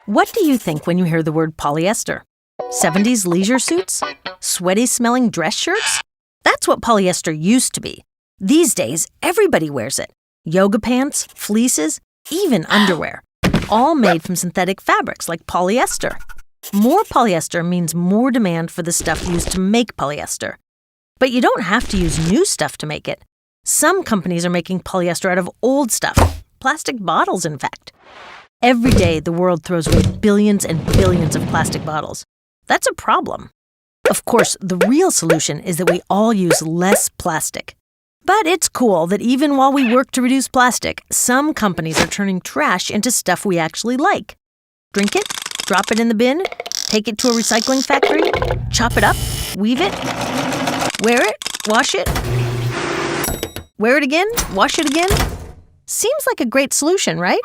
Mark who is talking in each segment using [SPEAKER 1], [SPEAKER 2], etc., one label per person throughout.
[SPEAKER 1] What do you think when you hear the word polyester? 70s leisure suits? Sweaty-smelling dress shirts? That's what polyester used to be. These days, everybody wears it. Yoga pants, fleeces, even underwear. All made from synthetic fabrics like polyester. More polyester means more demand for the stuff used to make polyester. But you don't have to use new stuff to make it. Some companies are making polyester out of old stuff. Plastic bottles, in fact. Every day, the world throws away billions and billions of plastic bottles. That's a problem. Of course, the real solution is that we all use less plastic. But it's cool that even while we work to reduce plastic, some companies are turning trash into stuff we actually like. Drink it, drop it in the bin, take it to a recycling factory, chop it up, weave it, wear it, wash it, wear it again, wash it again. Seems like a great solution, right?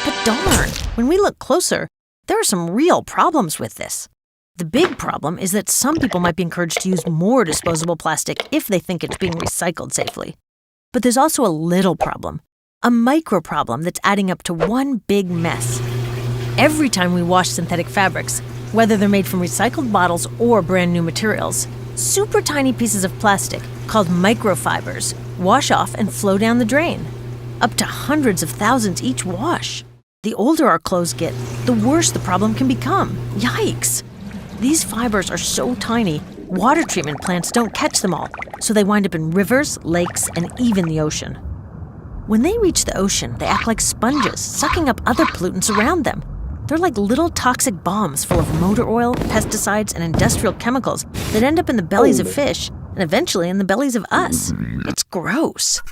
[SPEAKER 1] But darn, when we look closer, there are some real problems with this. The big problem is that some people might be encouraged to use more disposable plastic if they think it's being recycled safely. But there's also a little problem, a micro problem that's adding up to one big mess. Every time we wash synthetic fabrics, whether they're made from recycled bottles or brand new materials, super tiny pieces of plastic, called microfibers, wash off and flow down the drain. Up to hundreds of thousands each wash. The older our clothes get, the worse the problem can become. Yikes! These fibers are so tiny, water treatment plants don't catch them all, so they wind up in rivers, lakes, and even the ocean. When they reach the ocean, they act like sponges, sucking up other pollutants around them. They're like little toxic bombs full of motor oil, pesticides, and industrial chemicals that end up in the bellies of fish and eventually in the bellies of us. It's gross.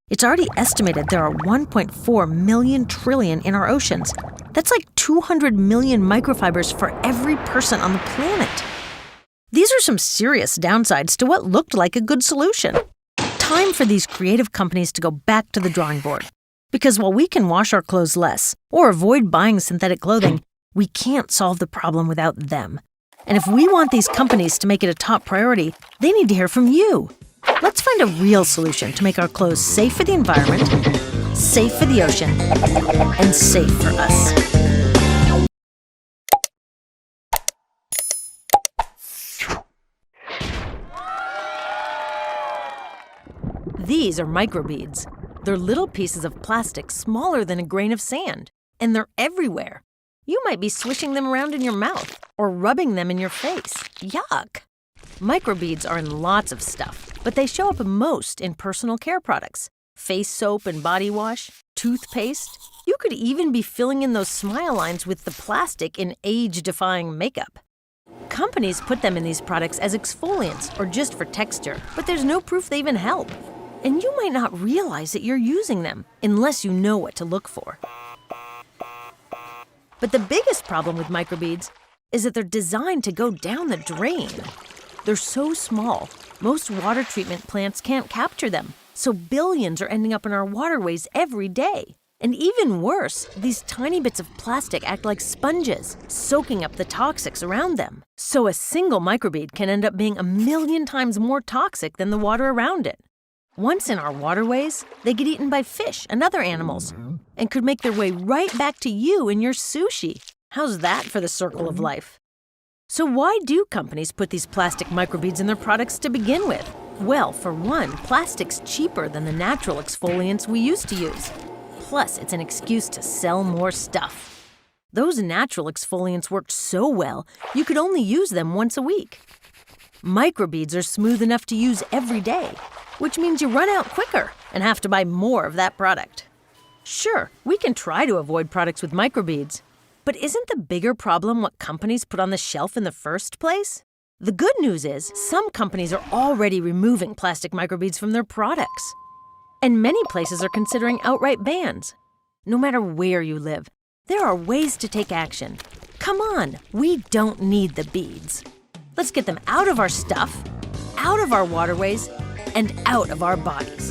[SPEAKER 1] It's already estimated there are 1.4 million trillion in our oceans. That's like 200 million microfibers for every person on the planet. These are some serious downsides to what looked like a good solution. Time for these creative companies to go back to the drawing board. Because while we can wash our clothes less or avoid buying synthetic clothing, we can't solve the problem without them. And if we want these companies to make it a top priority, they need to hear from you. Let's find a real solution to make our clothes safe for the environment, safe for the ocean, and safe for us. These are microbeads. They're little pieces of plastic smaller than a grain of sand, and they're everywhere. You might be swishing them around in your mouth or rubbing them in your face. Yuck! Microbeads are in lots of stuff, but they show up most in personal care products. Face soap and body wash, toothpaste. You could even be filling in those smile lines with the plastic in age-defying makeup. Companies put them in these products as exfoliants or just for texture, but there's no proof they even help. And you might not realize that you're using them unless you know what to look for. But the biggest problem with microbeads is that they're designed to go down the drain. They're so small, most water treatment plants can't capture them, so billions are ending up in our waterways every day. And even worse, these tiny bits of plastic act like sponges, soaking up the toxics around them. So a single microbead can end up being 1,000,000 times more toxic than the water around it. Once in our waterways, they get eaten by fish and other animals, and could make their way right back to you in your sushi. How's that for the circle of life? So why do companies put these plastic microbeads in their products to begin with? Well, for one, plastic's cheaper than the natural exfoliants we used to use. Plus, it's an excuse to sell more stuff. Those natural exfoliants worked so well, you could only use them once a week. Microbeads are smooth enough to use every day, which means you run out quicker and have to buy more of that product. Sure, we can try to avoid products with microbeads, but isn't the bigger problem what companies put on the shelf in the first place? The good news is some companies are already removing plastic microbeads from their products. And many places are considering outright bans. No matter where you live, there are ways to take action. Come on, we don't need the beads. Let's get them out of our stuff, out of our waterways, and out of our bodies.